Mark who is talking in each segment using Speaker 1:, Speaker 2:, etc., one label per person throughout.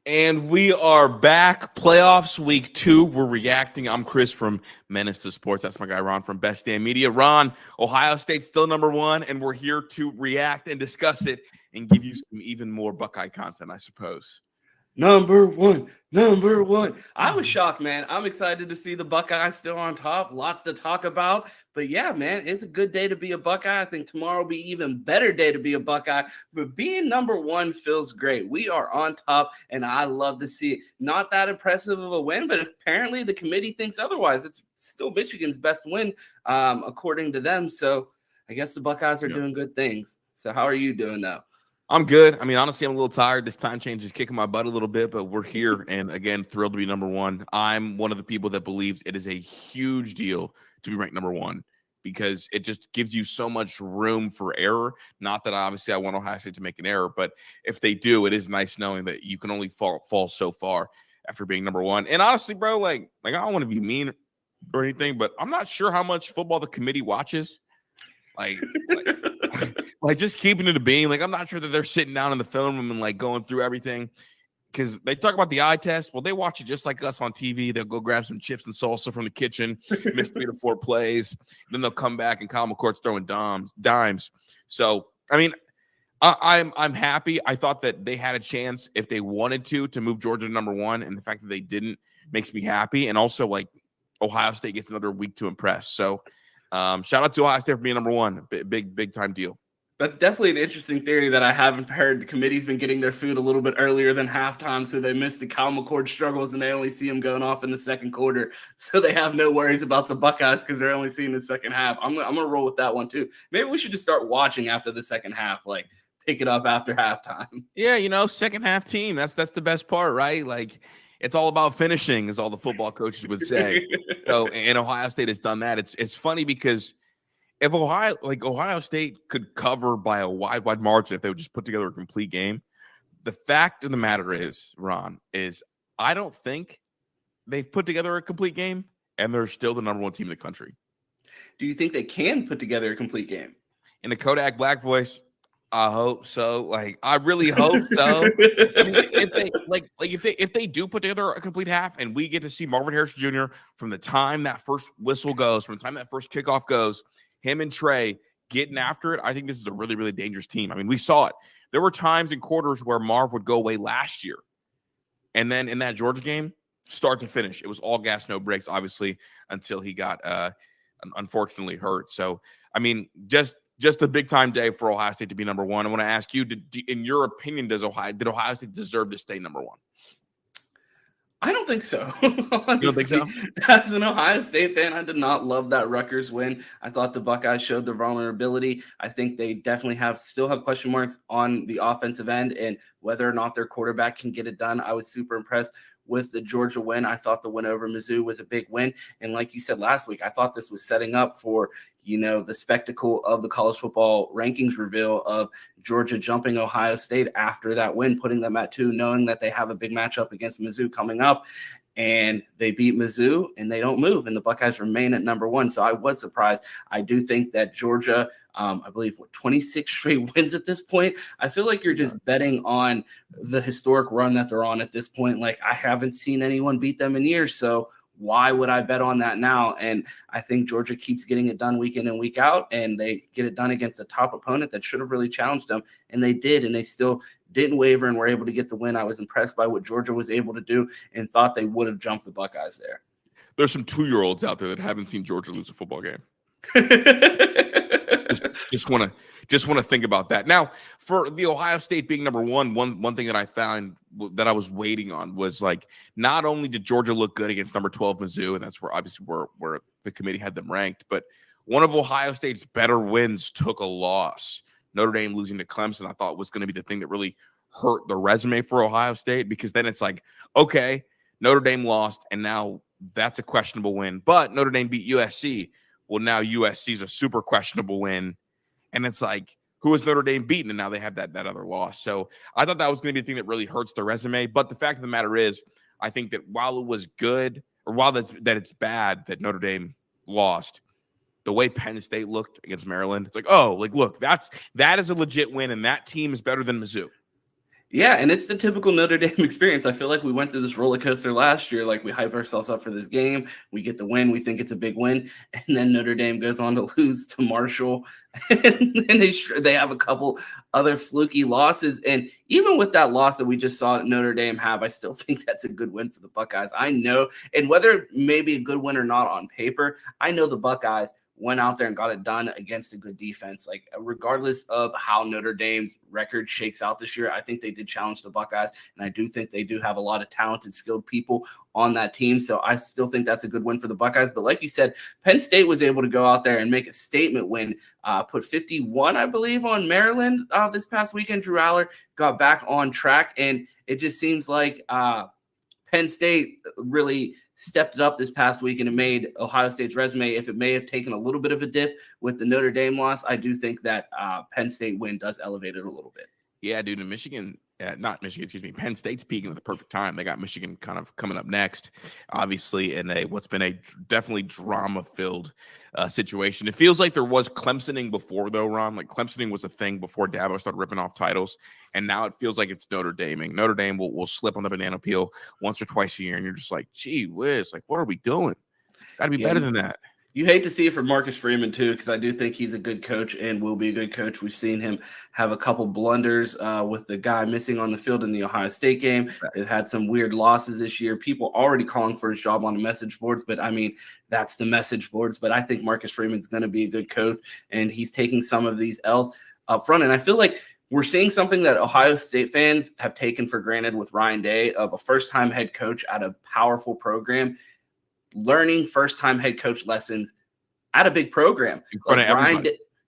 Speaker 1: And we are back. Playoffs week 2. We're reacting. I'm Chris from Menace to Sports. That's my guy, Ron, from Best Damn Media. Ron, Ohio State's still number 1, and we're here to react and discuss it and give you some even more Buckeye content, I suppose.
Speaker 2: Number one. I was shocked, man. I'm excited to see the Buckeyes still on top. Lots to talk about. But yeah, man, it's a good day to be a Buckeye. I think tomorrow will be even better day to be a Buckeye. But being number 1 feels great. We are on top, and I love to see it. Not that impressive of a win, but apparently the committee thinks otherwise. It's still Michigan's best win, according to them. So I guess the Buckeyes are doing good things. So how are you doing, though?
Speaker 1: I'm good. I mean, honestly, I'm a little tired. This time change is kicking my butt a little bit, but we're here. And again, thrilled to be number 1. I'm one of the people that believes it is a huge deal to be ranked number 1 because it just gives you so much room for error. Not that obviously I want Ohio State to make an error, but if they do, it is nice knowing that you can only fall so far after being number 1. And honestly, bro, like I don't want to be mean or anything, but I'm not sure how much football the committee watches. Like just keeping it a being. Like, I'm not sure that they're sitting down in the film room and like going through everything because they talk about the eye test. Well, they watch it just like us on TV. They'll go grab some chips and salsa from the kitchen, miss 3 to 4 plays. Then they'll come back and Kyle McCourt's throwing dimes. So, I mean, I'm happy. I thought that they had a chance if they wanted to move Georgia to number 1. And the fact that they didn't makes me happy. And also, like, Ohio State gets another week to impress. So, shout out to Ohio State for being number 1. Big time deal.
Speaker 2: That's definitely an interesting theory that I haven't heard. The committee's been getting their food a little bit earlier than halftime, so they missed the Kyle McCord struggles, and they only see him going off in the second quarter. So they have no worries about the Buckeyes because they're only seeing the second half. I'm gonna roll with that one too. Maybe we should just start watching after the second half, like pick it up after halftime.
Speaker 1: Yeah, second half team. That's the best part, right? Like, it's all about finishing, as all the football coaches would say. So, and Ohio State has done that. It's funny because if Ohio State could cover by a wide margin if they would just put together a complete game, the fact of the matter is, Ron, is I don't think they've put together a complete game, and they're still the number 1 team in the country.
Speaker 2: Do you think they can put together a complete game?
Speaker 1: In the Kodak Black voice, I hope so. Like, I really hope so. I mean, if they do put together a complete half, and we get to see Marvin Harris Jr. from the time that first whistle goes, from the time that first kickoff goes, him and Trey getting after it, I think this is a really, really dangerous team. I mean, we saw it. There were times in quarters where Marv would go away last year. And then in that Georgia game, start to finish, it was all gas, no brakes, obviously, until he got unfortunately hurt. So, I mean, just a big-time day for Ohio State to be number 1. I want to ask you, in your opinion, did Ohio State deserve to stay number 1?
Speaker 2: I don't think so.
Speaker 1: You don't think so?
Speaker 2: As an Ohio State fan, I did not love that Rutgers win. I thought the Buckeyes showed their vulnerability. I think they definitely still have question marks on the offensive end and whether or not their quarterback can get it done. I was super impressed with the Georgia win. I thought the win over Mizzou was a big win. And like you said last week, I thought this was setting up for, the spectacle of the college football rankings reveal of Georgia jumping Ohio State after that win, putting them at 2, knowing that they have a big matchup against Mizzou coming up. And they beat Mizzou and they don't move. And the Buckeyes remain at number 1. So I was surprised. I do think that Georgia, I believe, 26 straight wins at this point. I feel like you're just betting on the historic run that they're on at this point. Like, I haven't seen anyone beat them in years. So why would I bet on that now? And I think Georgia keeps getting it done week in and week out, and they get it done against a top opponent that should have really challenged them. And they did, and they still didn't waver and were able to get the win. I was impressed by what Georgia was able to do and thought they would have jumped the Buckeyes there.
Speaker 1: There's some 2-year-olds out there that haven't seen Georgia lose a football game. just want to think about that. Now, for the Ohio State being number 1, one thing that I found that I was waiting on was, like, not only did Georgia look good against number 12 Mizzou, and that's where obviously where the committee had them ranked, but one of Ohio State's better wins took a loss. Notre Dame losing to Clemson, I thought, was going to be the thing that really hurt the resume for Ohio State, because then it's like, okay, Notre Dame lost, and now that's a questionable win. But Notre Dame beat USC. Well, now USC is a super questionable win. And it's like, who has Notre Dame beaten? And now they have that other loss. So I thought that was going to be the thing that really hurts the resume. But the fact of the matter is, I think that while it was good, or while that it's bad that Notre Dame lost, the way Penn State looked against Maryland, it's like, oh, like, look, that is a legit win, and that team is better than Mizzou.
Speaker 2: Yeah, and it's the typical Notre Dame experience. I feel like we went through this roller coaster last year. Like, we hype ourselves up for this game, we get the win, we think it's a big win, and then Notre Dame goes on to lose to Marshall, and then they have a couple other fluky losses. And even with that loss that we just saw Notre Dame have, I still think that's a good win for the Buckeyes. I know, and whether it may be a good win or not on paper, I know the Buckeyes went out there and got it done against a good defense. Like, regardless of how Notre Dame's record shakes out this year, I think they did challenge the Buckeyes, and I do think they do have a lot of talented, skilled people on that team. So I still think that's a good win for the Buckeyes. But like you said, Penn State was able to go out there and make a statement win, put 51, I believe, on Maryland this past weekend. Drew Aller got back on track, and it just seems like Penn State really stepped it up this past week, and it made Ohio State's resume. If it may have taken a little bit of a dip with the Notre Dame loss, I do think that Penn State win does elevate it a little bit.
Speaker 1: Yeah, dude, in Michigan, Penn State's peaking at the perfect time. They got Michigan kind of coming up next, obviously, in what's been a definitely drama-filled situation. It feels like there was Clemsoning before, though, Ron. Like, Clemsoning was a thing before Dabo started ripping off titles, and now it feels like it's Notre Daming. Notre Dame will slip on the banana peel once or twice a year, and you're just like, gee whiz, like, what are we doing? Got to be better than that.
Speaker 2: You hate to see it for Marcus Freeman, too, because I do think he's a good coach and will be a good coach. We've seen him have a couple blunders with the guy missing on the field in the Ohio State game. Right. They've had some weird losses this year. People already calling for his job on the message boards, but, I mean, that's the message boards. But I think Marcus Freeman's going to be a good coach, and he's taking some of these L's up front. And I feel like we're seeing something that Ohio State fans have taken for granted with Ryan Day, of a first-time head coach at a powerful program, learning first-time head coach lessons at a big program.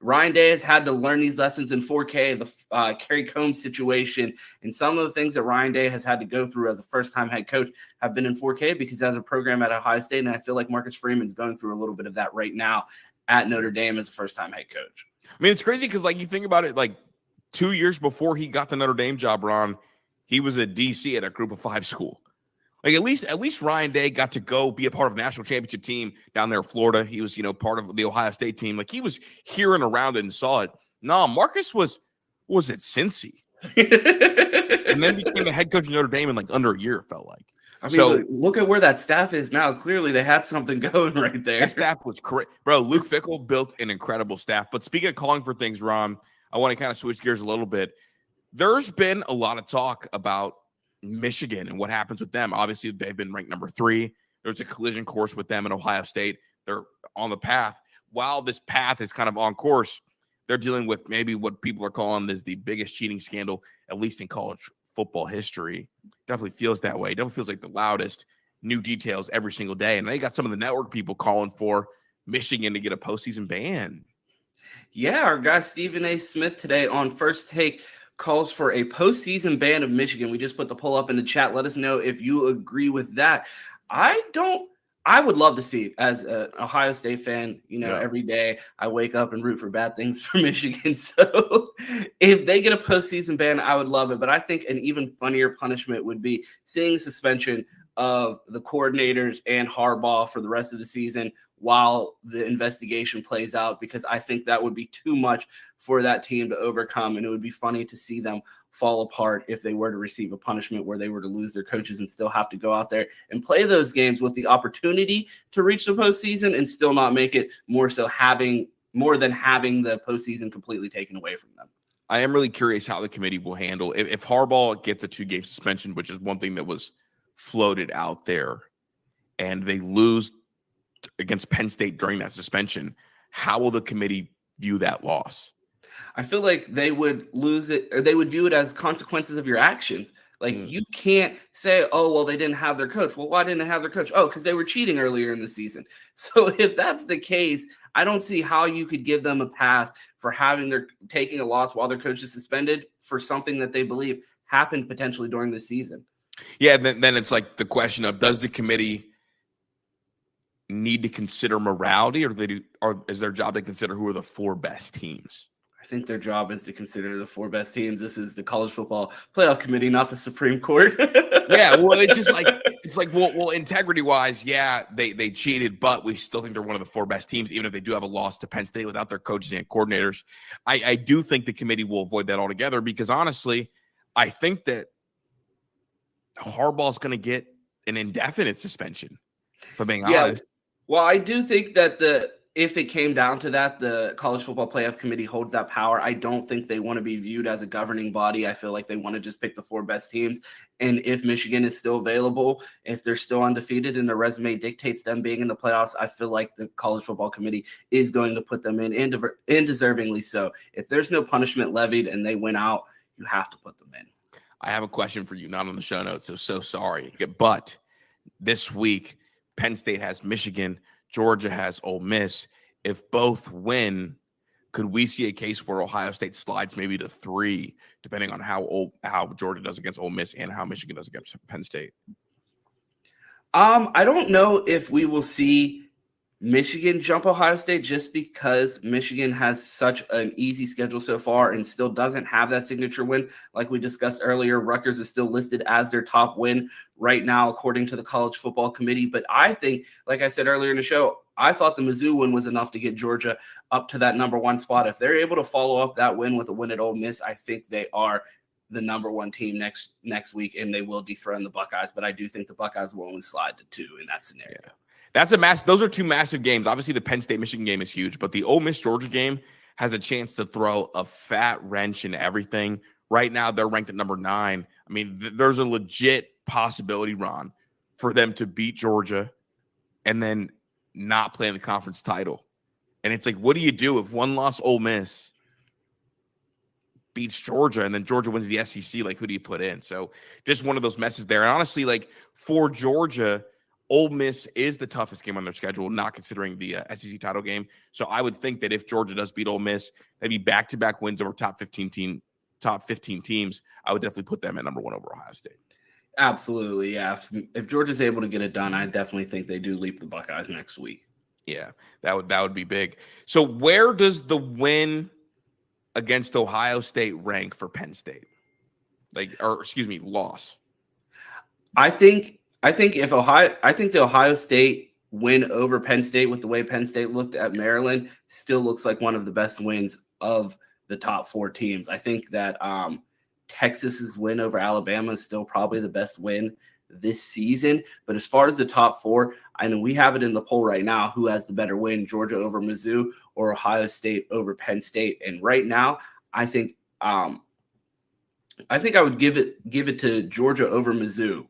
Speaker 2: Ryan Day has had to learn these lessons in 4K, the Kerry Combs situation, and some of the things that Ryan Day has had to go through as a first-time head coach have been in 4K because as a program at Ohio State, and I feel like Marcus Freeman's going through a little bit of that right now at Notre Dame as a first-time head coach.
Speaker 1: I mean, it's crazy because, like, you think about it, like, 2 years before he got the Notre Dame job, Ron, he was a DC at a Group of 5 school. Like, at least Ryan Day got to go be a part of a national championship team down there in Florida. He was, part of the Ohio State team. Like, he was hearing around it and saw it. No, Marcus was at Cincy. And then became the head coach of Notre Dame in, like, under a year, it felt like.
Speaker 2: I mean, look at where that staff is now. Clearly, they had something going right there.
Speaker 1: That staff was correct. Bro, Luke Fickell built an incredible staff. But speaking of calling for things, Ron, I want to kind of switch gears a little bit. There's been a lot of talk about Michigan and what happens with them. Obviously, they've been ranked number 3. There's a collision course with them in Ohio State. They're on the path. While this path is kind of on course, they're dealing with maybe what people are calling is the biggest cheating scandal, at least in college football history. Definitely feels that way. Definitely feels like the loudest new details every single day. And they got some of the network people calling for Michigan to get a postseason ban.
Speaker 2: Yeah, our guy Stephen A. Smith today on First Take calls for a postseason ban of Michigan. We just put the poll up in the chat. Let us know if you agree with that. I would love to see it as an Ohio State fan. Every day I wake up and root for bad things for Michigan. So if they get a postseason ban, I would love it. But I think an even funnier punishment would be seeing suspension of the coordinators and Harbaugh for the rest of the season while the investigation plays out, because I think that would be too much for that team to overcome. And it would be funny to see them fall apart if they were to receive a punishment where they were to lose their coaches and still have to go out there and play those games with the opportunity to reach the postseason and still not make it, more than having the postseason completely taken away from them.
Speaker 1: I am really curious how the committee will handle if Harbaugh gets a 2-game suspension, which is one thing that was floated out there, and they lose against Penn State during that suspension. How will the committee view that loss?
Speaker 2: I feel like they would lose it, or they would view it as consequences of your actions. Like, you can't say, oh, well, they didn't have their coach. Well, why didn't they have their coach? Oh, because they were cheating earlier in the season. So if that's the case, I don't see how you could give them a pass for taking a loss while their coach is suspended for something that they believe happened potentially during the season.
Speaker 1: Yeah, then it's like the question of, does the committee need to consider morality, or is their job to consider who are the 4 best teams?
Speaker 2: I think their job is to consider the 4 best teams. This is the College Football Playoff Committee, not the Supreme Court.
Speaker 1: Yeah, well, it's like well, integrity-wise, yeah, they cheated, but we still think they're one of the 4 best teams, even if they do have a loss to Penn State without their coaches and coordinators. I do think the committee will avoid that altogether because, honestly, I think that Harbaugh's going to get an indefinite suspension, if I'm being honest.
Speaker 2: Well, I do think that if it came down to that, the College Football Playoff Committee holds that power. I don't think they want to be viewed as a governing body. I feel like they want to just pick the 4 best teams. And if Michigan is still available, if they're still undefeated and their resume dictates them being in the playoffs, I feel like the College Football Committee is going to put them in, and deservingly so. If there's no punishment levied and they win out, you have to put them in.
Speaker 1: I have a question for you, not on the show notes, so sorry. But this week, Penn State has Michigan, Georgia has Ole Miss. If both win, could we see a case where Ohio State slides maybe to 3, depending on how Georgia does against Ole Miss and how Michigan does against Penn State?
Speaker 2: I don't know if we will see Michigan jump Ohio State just because Michigan has such an easy schedule so far and still doesn't have that signature win. Like we discussed earlier, Rutgers is still listed as their top win right now, according to the College Football Committee. But I think, like I said earlier in the show, I thought the Mizzou win was enough to get Georgia up to that number 1 spot. If they're able to follow up that win with a win at Ole Miss, I think they are the number 1 team next week, and they will dethrone the Buckeyes. But I do think the Buckeyes will only slide to 2 in that scenario.
Speaker 1: Yeah. Those are 2 massive games. Obviously, the Penn State Michigan game is huge, but the Ole Miss Georgia game has a chance to throw a fat wrench in everything. Right now, they're ranked at number 9. I mean, there's a legit possibility, Ron, for them to beat Georgia and then not play in the conference title. And it's like, what do you do if one loss Ole Miss beats Georgia and then Georgia wins the SEC? Like, who do you put in? So just one of those messes there. And honestly, like for Georgia, Ole Miss is the toughest game on their schedule, not considering the SEC title game. So I would think that if Georgia does beat Ole Miss, they'd be back-to-back wins over top 15 teams. I would definitely put them at number 1 over Ohio State.
Speaker 2: Absolutely, yeah. If Georgia's able to get it done, I definitely think they do leap the Buckeyes next week.
Speaker 1: Yeah, that would be big. So where does the win against Ohio State rank for Penn State? Loss.
Speaker 2: I think the Ohio State win over Penn State, with the way Penn State looked at Maryland, still looks like one of the best wins of the top 4 teams. I think that Texas's win over Alabama is still probably the best win this season. But as far as the top 4, I know we have it in the poll right now. Who has the better win, Georgia over Mizzou or Ohio State over Penn State? And right now, I think I would give it to Georgia over Mizzou.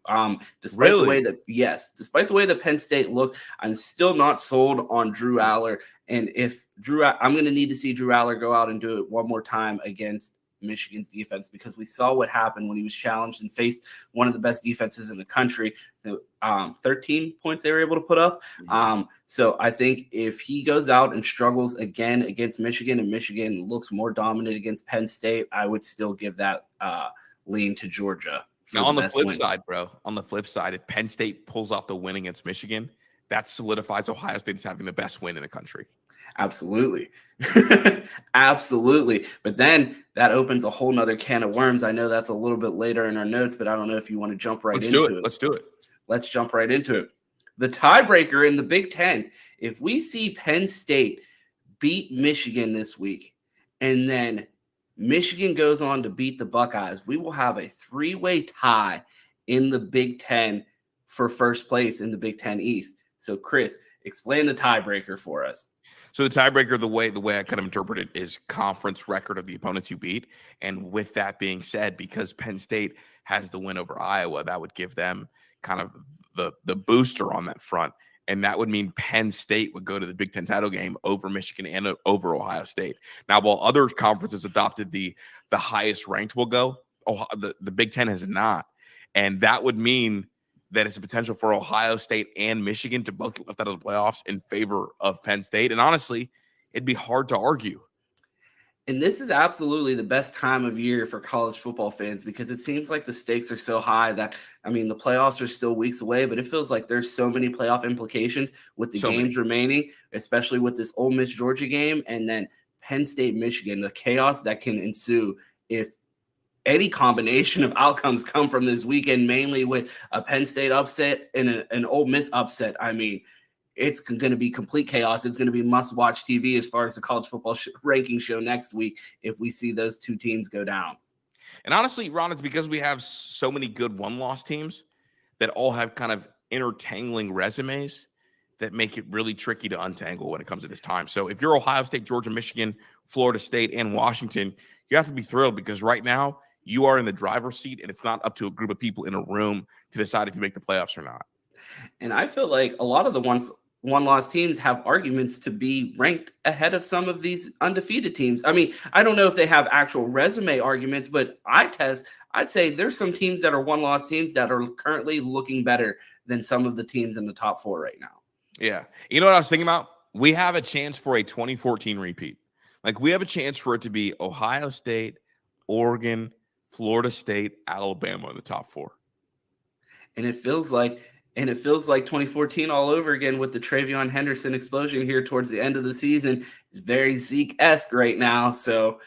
Speaker 2: Despite the way that Penn State looked, I'm still not sold on Drew Aller. And I'm going to need to see Drew Aller go out and do it one more time against Michigan's defense, because we saw what happened when he was challenged and faced one of the best defenses in the country. 13 points they were able to put up. So I think if he goes out and struggles again against Michigan and Michigan looks more dominant against Penn State, I would still give that lean to Georgia.
Speaker 1: Now, on the flip side, if Penn State pulls off the win against Michigan, that solidifies Ohio State as having the best win in the country.
Speaker 2: Absolutely. Absolutely. But then that opens a whole nother can of worms. I know that's a little bit later in our notes, but I don't know if you want to jump right into it.
Speaker 1: Let's do it.
Speaker 2: Let's jump right into it. The tiebreaker in the Big Ten. If we see Penn State beat Michigan this week, and then Michigan goes on to beat the Buckeyes, we will have a 3-way tie in the Big Ten for first place in the Big Ten East. So, Chris, explain the tiebreaker for us.
Speaker 1: So the tiebreaker, the way I kind of interpret it, is conference record of the opponents you beat. And with that being said, because Penn State has the win over Iowa, that would give them kind of the booster on that front. And that would mean Penn State would go to the Big Ten title game over Michigan and over Ohio State. Now, while other conferences adopted the highest ranked will go, the Big Ten has not. And that would mean that it's a potential for Ohio State and Michigan to both get left out of the playoffs in favor of Penn State. And honestly, it'd be hard to argue.
Speaker 2: And this is absolutely the best time of year for college football fans, because it seems like the stakes are so high that, I mean, the playoffs are still weeks away, but it feels like there's so many playoff implications with the games remaining, especially with this Ole Miss Georgia game and then Penn State Michigan, the chaos that can ensue if any combination of outcomes come from this weekend, mainly with a Penn State upset and an Ole Miss upset. I mean, it's going to be complete chaos. It's going to be must-watch TV as far as the college football ranking show next week if we see those two teams go down.
Speaker 1: And honestly, Ron, it's because we have so many good one-loss teams that all have kind of intertangling resumes that make it really tricky to untangle when it comes to this time. So if you're Ohio State, Georgia, Michigan, Florida State, and Washington, you have to be thrilled because right now you are in the driver's seat and it's not up to a group of people in a room to decide if you make the playoffs or not.
Speaker 2: And I feel like a lot of the one-loss teams have arguments to be ranked ahead of some of these undefeated teams. I mean, I don't know if they have actual resume arguments, but I'd say there's some teams that are one-loss teams that are currently looking better than some of the teams in the top 4 right now.
Speaker 1: Yeah. You know what I was thinking about? We have a chance for a 2014 repeat. Like we have a chance for it to be Ohio State, Oregon, Florida State, Alabama in the top 4.
Speaker 2: And it feels like 2014 all over again with the Travion Henderson explosion here towards the end of the season. It's very Zeke-esque right now. So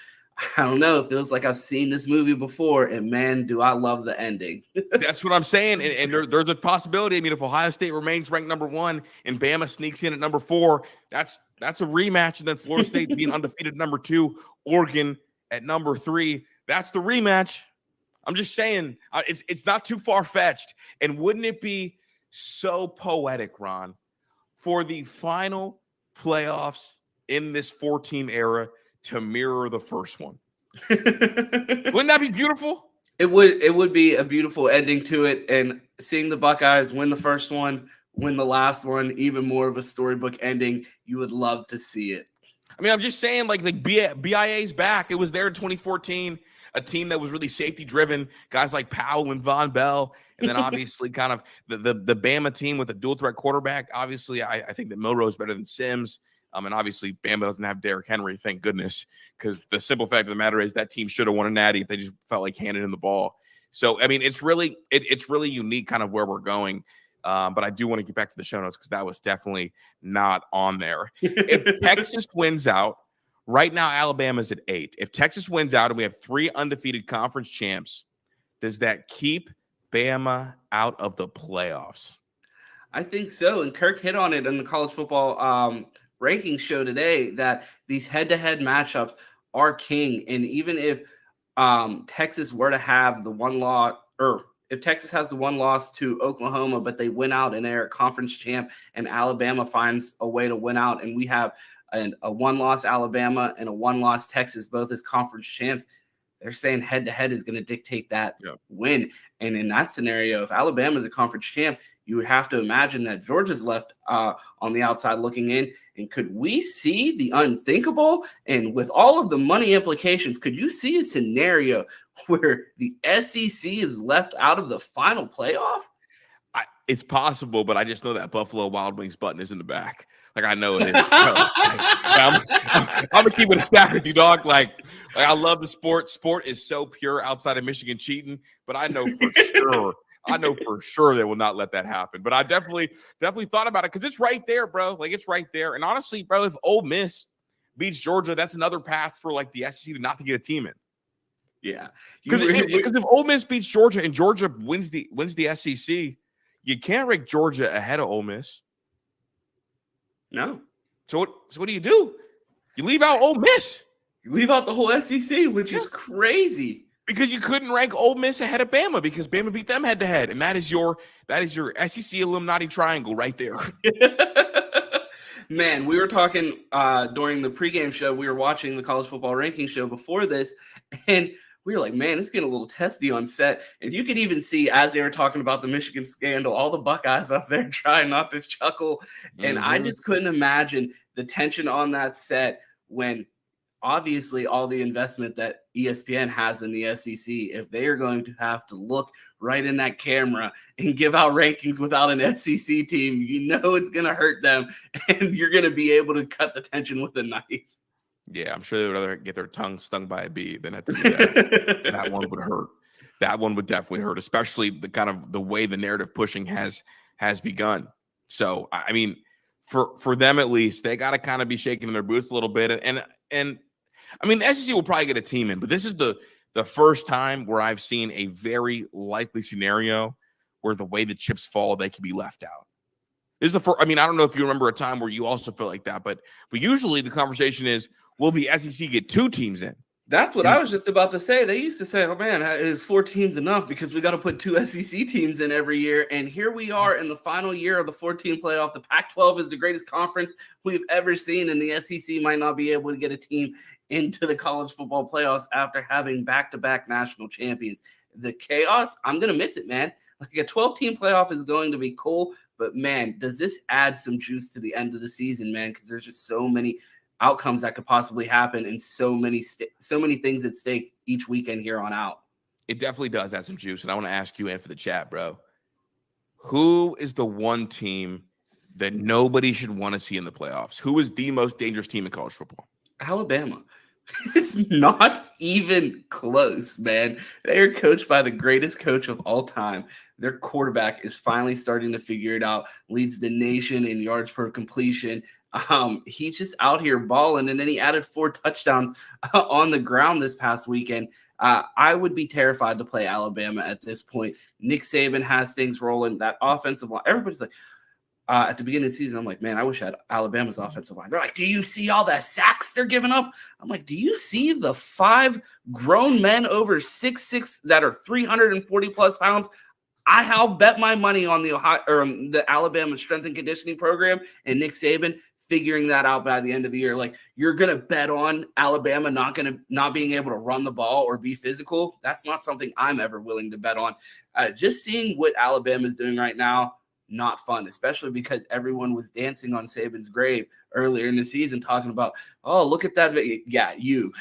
Speaker 2: I don't know. It feels like I've seen this movie before, and man, do I love the ending.
Speaker 1: That's what I'm saying. And there's a possibility. I mean, if Ohio State remains ranked number 1 and Bama sneaks in at number 4, that's a rematch. And then Florida State being undefeated number 2, Oregon at number 3, that's the rematch. I'm just saying it's not too far-fetched. And wouldn't it be so poetic, Ron, for the final playoffs in this 4-team era to mirror the first one? Wouldn't that be beautiful?
Speaker 2: It would be a beautiful ending to it, and seeing the Buckeyes win the first one, win the last one, even more of a storybook ending. You would love to see it.
Speaker 1: I mean, I'm just saying, like BIA's back. It was there in 2014, a team that was really safety driven, guys like Powell and Von Bell, and then obviously kind of the Bama team with a dual threat quarterback. Obviously, I think that Milroe is better than Sims. And obviously, Bama doesn't have Derrick Henry, thank goodness, because the simple fact of the matter is that team should have won a natty if they just felt like handing in the ball. So, I mean, it's really unique kind of where we're going. But I do want to get back to the show notes because that was definitely not on there. If Texas wins out, right now Alabama's at 8. If Texas wins out and we have 3 undefeated conference champs, does that keep Bama out of the playoffs?
Speaker 2: I think so. And Kirk hit on it in the college football rankings show today that these head-to-head matchups are king. And even if Texas were to have the one loss, or if Texas has the one loss to Oklahoma, but they win out and they're a conference champ, and Alabama finds a way to win out, and we have a one-loss Alabama and a one-loss Texas, both as conference champs, they're saying head-to-head is going to dictate that win. And in that scenario, if Alabama is a conference champ, you would have to imagine that Georgia's left on the outside looking in. And could we see the unthinkable? And with all of the money implications, could you see a scenario where the SEC is left out of the final playoff?
Speaker 1: It's possible, but I just know that Buffalo Wild Wings button is in the back. Like, I know it is. I'm going to keep it a stack with you, dog. Like, I love the sport. Sport is so pure outside of Michigan cheating, but I know for sure they will not let that happen. But I definitely thought about it because it's right there, bro. Like, it's right there. And honestly, bro, if Ole Miss beats Georgia, that's another path for, like, the SEC to not to get a team in.
Speaker 2: Yeah.
Speaker 1: Because if Ole Miss beats Georgia and Georgia wins the SEC, you can't rank Georgia ahead of Ole Miss.
Speaker 2: No.
Speaker 1: So what do? You leave out Ole Miss.
Speaker 2: You leave out the whole SEC, which is crazy.
Speaker 1: Because you couldn't rank Ole Miss ahead of Bama because Bama beat them head to head, and that is your SEC Illuminati triangle right there.
Speaker 2: Man, we were talking during the pregame show. We were watching the college football ranking show before this, and we were like, man, it's getting a little testy on set. And you could even see as they were talking about the Michigan scandal, all the Buckeyes up there trying not to chuckle. And I just couldn't imagine the tension on that set when obviously all the investment that ESPN has in the SEC, if they are going to have to look right in that camera and give out rankings without an SEC team, you know it's going to hurt them, and you're going to be able to cut the tension with a knife.
Speaker 1: Yeah, I'm sure they would rather get their tongue stung by a bee than have to do that. That one would hurt. That one would definitely hurt, especially the kind of the way the narrative pushing has begun. So, I mean, for them at least, they got to kind of be shaking in their boots a little bit. And I mean, the SEC will probably get a team in, but this is the first time where I've seen a very likely scenario where the way the chips fall, they could be left out. This is the first. I mean, I don't know if you remember a time where you also feel like that, but usually the conversation is, will the SEC get 2 teams in
Speaker 2: That's what I was just about to say. They used to say, oh man, is 4 teams enough because we got to put 2 SEC teams in every year. And here we are in the final year of the 14 playoff. The Pac-12 is the greatest conference we've ever seen. And the SEC might not be able to get a team into the college football playoffs after having back-to-back national champions. The chaos, I'm going to miss it, man. Like a 12-team playoff is going to be cool. But man, does this add some juice to the end of the season, man? Because there's just so many outcomes that could possibly happen and so many things at stake each weekend here on out.
Speaker 1: It definitely does add some juice. And I want to ask you in for the chat, bro. Who is the one team that nobody should want to see in the playoffs? Who is the most dangerous team in college football?
Speaker 2: Alabama. It's not even close, man. They are coached by the greatest coach of all time. Their quarterback is finally starting to figure it out, leads the nation in yards per completion. He's just out here balling, and then he added 4 touchdowns on the ground this past weekend. I would be terrified to play Alabama at this point. Nick Saban has things rolling. That offensive line, everybody's like, at the beginning of the season, I'm like, man, I wish I had Alabama's offensive line. They're like, do you see all the sacks they're giving up? I'm like, do you see the 5 grown men over 6'6" that are 340 plus pounds? I'll bet my money on the Alabama strength and conditioning program and Nick Saban figuring that out by the end of the year. Like, you're going to bet on Alabama not being able to run the ball or be physical. That's not something I'm ever willing to bet on. Just seeing what Alabama is doing right now, not fun, especially because everyone was dancing on Saban's grave earlier in the season, talking about, oh, look at that. Yeah, you.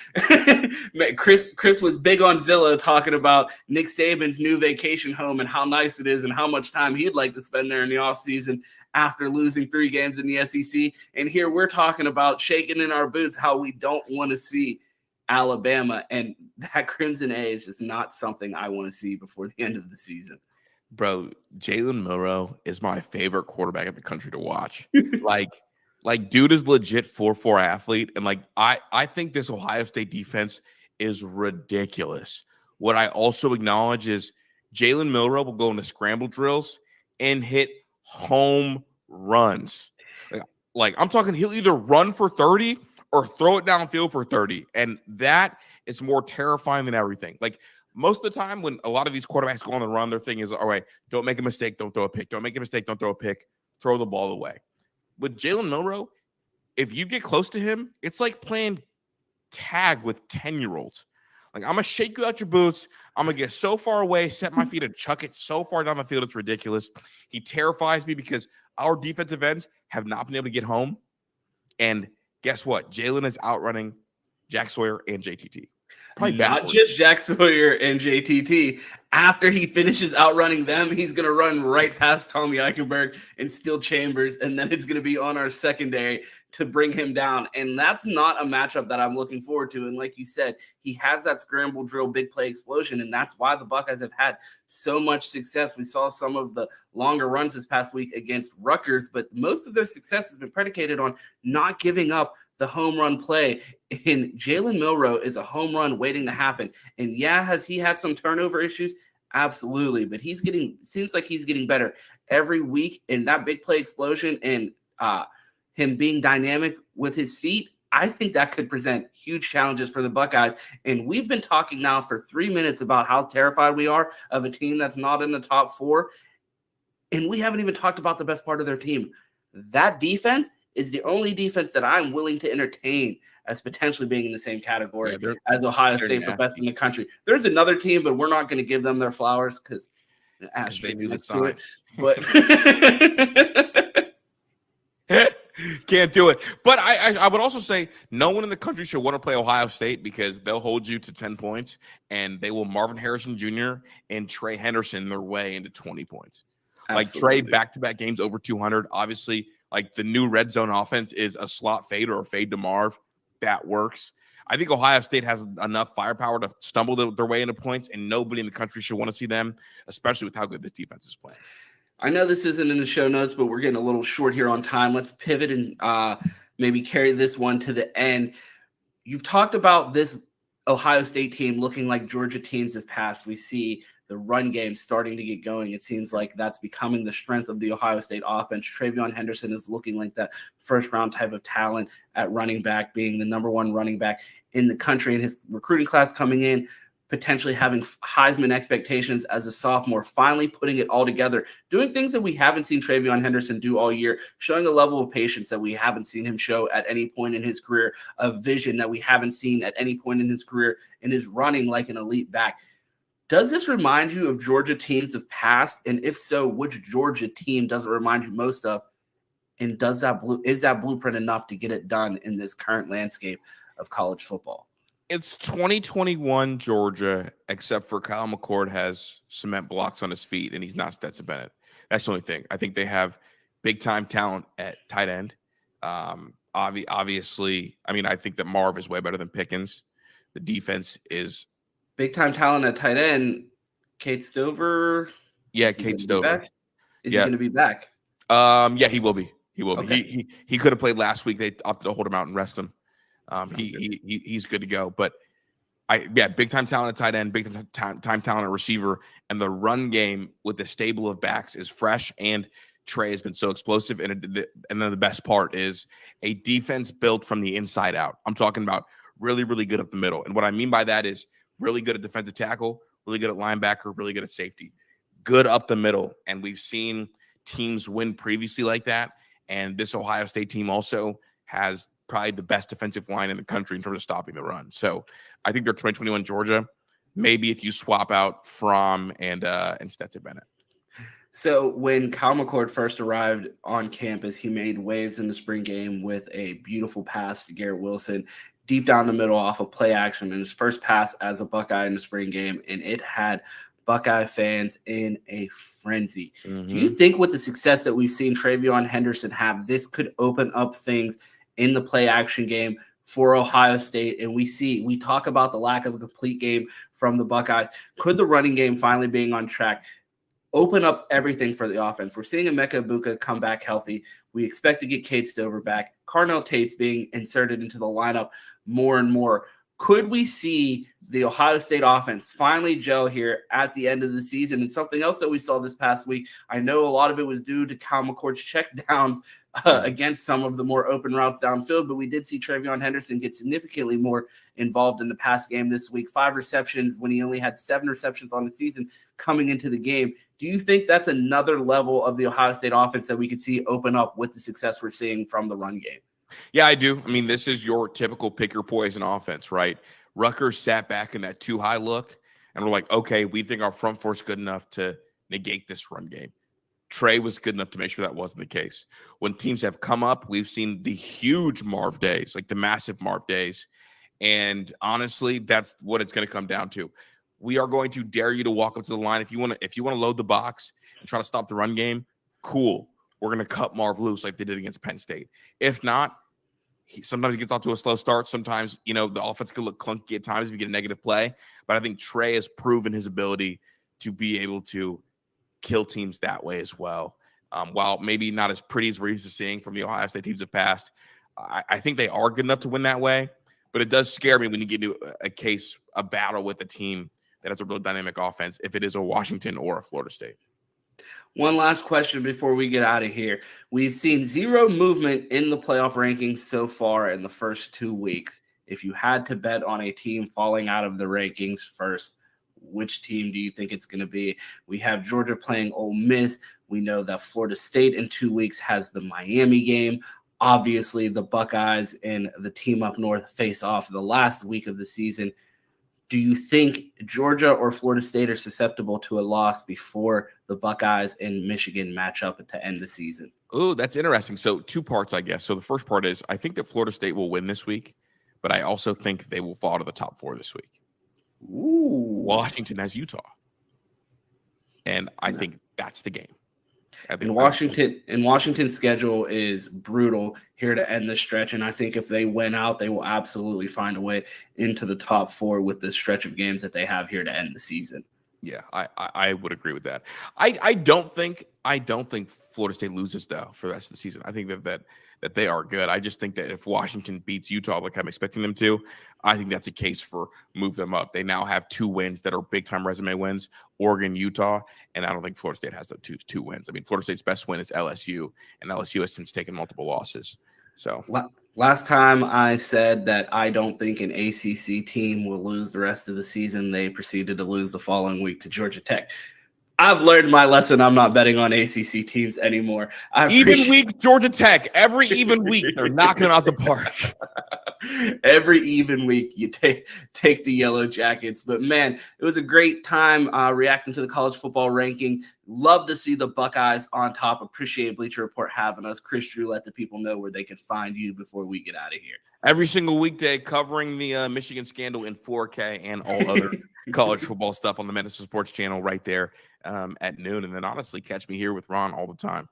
Speaker 2: Chris was big on Zillow talking about Nick Saban's new vacation home and how nice it is and how much time he'd like to spend there in the offseason after losing 3 games in the SEC. And here we're talking about shaking in our boots how we don't want to see Alabama. And that Crimson A is just not something I want to see before the end of the season.
Speaker 1: Bro, Jalen Milroe is my favorite quarterback in the country to watch. like dude is legit 4'4" athlete. And like, I think this Ohio State defense is ridiculous. What I also acknowledge is Jalen Milroe will go into scramble drills and hit home runs. Like I'm talking, he'll either run for 30 or throw it downfield for 30. And that is more terrifying than everything. Like, most of the time when a lot of these quarterbacks go on the run, their thing is, all right, don't make a mistake, don't throw a pick. Don't make a mistake, don't throw a pick. Throw the ball away. With Jalen Milroe, if you get close to him, it's like playing tag with 10-year-olds. Like, I'm going to shake you out your boots. I'm going to get so far away, set my feet and chuck it so far down the field, it's ridiculous. He terrifies me because our defensive ends have not been able to get home. And guess what? Jalen is outrunning Jack Sawyer and JTT.
Speaker 2: Not just Jack Sawyer and JTT. After he finishes outrunning them, he's going to run right past Tommy Eichenberg and Steel Chambers, and then it's going to be on our secondary to bring him down. And that's not a matchup that I'm looking forward to. And like you said, he has that scramble drill, big play explosion, and that's why the Buckeyes have had so much success. We saw some of the longer runs this past week against Rutgers, but most of their success has been predicated on not giving up the home run play. And Jalen Milroe is a home run waiting to happen. And yeah, has he had some turnover issues? Absolutely. But seems like he's getting better every week. And that big play explosion and him being dynamic with his feet, I think that could present huge challenges for the Buckeyes. And we've been talking now for 3 minutes about how terrified we are of a team that's not in the top 4. And we haven't even talked about the best part of their team. That defense is the only defense that I'm willing to entertain as potentially being in the same category as Ohio State for best in the country. There's another team, but we're not going to give them their flowers because
Speaker 1: they knew the sign.
Speaker 2: But
Speaker 1: can't do it. But I would also say no one in the country should want to play Ohio State because they'll hold you to 10 points and they will Marvin Harrison Jr. and Trey Henderson their way into 20 points. Absolutely. Like Trey back-to-back games over 200. Obviously, like the new red zone offense is a slot fade or a fade to Marv. That works. I think Ohio State has enough firepower to stumble their way into points, and nobody in the country should want to see them, especially with how good this defense is playing.
Speaker 2: I know this isn't in the show notes, but we're getting a little short here on time. Let's pivot and maybe carry this one to the end. You've talked about this Ohio State team looking like Georgia teams of past. We see the run game starting to get going. It seems like that's becoming the strength of the Ohio State offense. TreVeyon Henderson is looking like that first-round type of talent at running back, being the number one running back in the country. And his recruiting class coming in, potentially having Heisman expectations as a sophomore, finally putting it all together, doing things that we haven't seen TreVeyon Henderson do all year, showing a level of patience that we haven't seen him show at any point in his career, a vision that we haven't seen at any point in his career, and is running like an elite back. Does this remind you of Georgia teams of past? And if so, which Georgia team does it remind you most of? And is that blueprint enough to get it done in this current landscape of college football?
Speaker 1: It's 2021 Georgia, except for Kyle McCord has cement blocks on his feet, and he's not Stetson Bennett. That's the only thing. I think they have big-time talent at tight end. Obviously, I mean, I think that Marv is way better than Pickens. The defense is
Speaker 2: big-time talent at tight end. Cade Stover.
Speaker 1: Yeah, Cade Stover.
Speaker 2: Is he going to be back?
Speaker 1: Yeah, he will be. He will be.
Speaker 2: Okay.
Speaker 1: He could have played last week. They opted to hold him out and rest him. He's good to go. But big time talent at tight end, big time talent at receiver, and the run game with the stable of backs is fresh. And Trey has been so explosive. And then the best part is a defense built from the inside out. I'm talking about really, really good up the middle. And what I mean by that is really good at defensive tackle, really good at linebacker, really good at safety, good up the middle. And we've seen teams win previously like that. And this Ohio State team also has probably the best defensive line in the country in terms of stopping the run. So I think they're 2021 Georgia. Maybe if you swap out Fromm and Stetson Bennett.
Speaker 2: So when Kyle McCord first arrived on campus, he made waves in the spring game with a beautiful pass to Garrett Wilson deep down the middle off of play action in his first pass as a Buckeye in the spring game, and it had Buckeye fans in a frenzy.
Speaker 1: Mm-hmm.
Speaker 2: Do you think with the success that we've seen TreVeyon Henderson have, this could open up things in the play action game for Ohio State? And we talk about the lack of a complete game from the Buckeyes. Could the running game finally being on track open up everything for the offense? We're seeing Emeka Egbuka come back healthy. We expect to get Cade Stover back. Carnell Tate's being inserted into the lineup more and more. Could we see the Ohio State offense finally gel here at the end of the season? And something else that we saw this past week, I know a lot of it was due to Kyle McCord's checkdowns against some of the more open routes downfield, but we did see TreVeyon Henderson get significantly more involved in the pass game this week. 5 receptions when he only had 7 receptions on the season coming into the game. Do you think that's another level of the Ohio State offense that we could see open up with the success we're seeing from the run game?
Speaker 1: Yeah, I do. I mean, this is your typical pick your poison offense, right? Rutgers sat back in that too high look, and we're like, okay, we think our front four is good enough to negate this run game. Trey was good enough to make sure that wasn't the case. When teams have come up, we've seen the huge Marv days, like the massive Marv days. And honestly, that's what it's going to come down to. We are going to dare you to walk up to the line. If you want to load the box and try to stop the run game, cool. We're going to cut Marv loose like they did against Penn State. If not, sometimes he gets off to a slow start. Sometimes, the offense can look clunky at times if you get a negative play. But I think Trey has proven his ability to be able to kill teams that way as well. While maybe not as pretty as we're used to seeing from the Ohio State teams of past, I think they are good enough to win that way. But it does scare me when you get into a battle with a team that has a real dynamic offense, if it is a Washington or a Florida State.
Speaker 2: One last question before we get out of here. We've seen zero movement in the playoff rankings so far in the first 2 weeks. If you had to bet on a team falling out of the rankings first, which team do you think it's going to be? We have Georgia playing Ole Miss. We know that Florida State in 2 weeks has the Miami game. Obviously, the Buckeyes and the team up north face off the last week of the season. Do you think Georgia or Florida State are susceptible to a loss before the Buckeyes and Michigan match up to end the season?
Speaker 1: Oh, that's interesting. So 2 parts, I guess. So the first part is I think that Florida State will win this week, but I also think they will fall to the top 4 this week.
Speaker 2: Ooh.
Speaker 1: Washington has Utah. And I think that's the game.
Speaker 2: And Washington's schedule is brutal here to end the stretch. And I think if they win out, they will absolutely find a way into the top 4 with the stretch of games that they have here to end the season.
Speaker 1: Yeah, I would agree with that. I don't think Florida State loses though for the rest of the season. I think that they are good. I just think that if Washington beats Utah like I'm expecting them to, I think that's a case for move them up. They now have 2 wins that are big time resume wins, Oregon, Utah, and I don't think Florida State has the two wins. I mean, Florida State's best win is LSU, and LSU has since taken multiple losses. So
Speaker 2: last time I said that I don't think an ACC team will lose the rest of the season, they proceeded to lose the following week to Georgia Tech. I've learned my lesson. I'm not betting on ACC teams anymore.
Speaker 1: Even week, Georgia Tech. Every even week, they're knocking them out the park.
Speaker 2: Every even week, you take the Yellow Jackets. But, man, it was a great time reacting to the college football ranking. Love to see the Buckeyes on top. Appreciate Bleacher Report having us. Chris Drew, let the people know where they can find you before we get out of here.
Speaker 1: Every single weekday covering the Michigan scandal in 4K and all other college football stuff on the Medicine Sports channel right there at noon. And then honestly, catch me here with Ron all the time.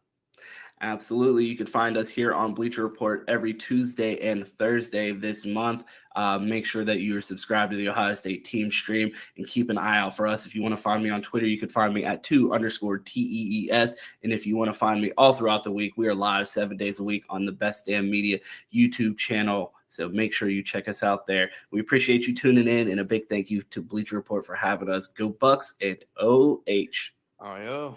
Speaker 2: Absolutely. You can find us here on Bleacher Report every Tuesday and Thursday this month. Make sure that you are subscribed to the Ohio State team stream and keep an eye out for us. If you want to find me on Twitter, you can find me at 2_TEES. And if you want to find me all throughout the week, we are live 7 days a week on the Best Damn Media YouTube channel. So make sure you check us out there. We appreciate you tuning in, and a big thank you to Bleacher Report for having us. Go Bucks and OH.
Speaker 1: Oh, yeah.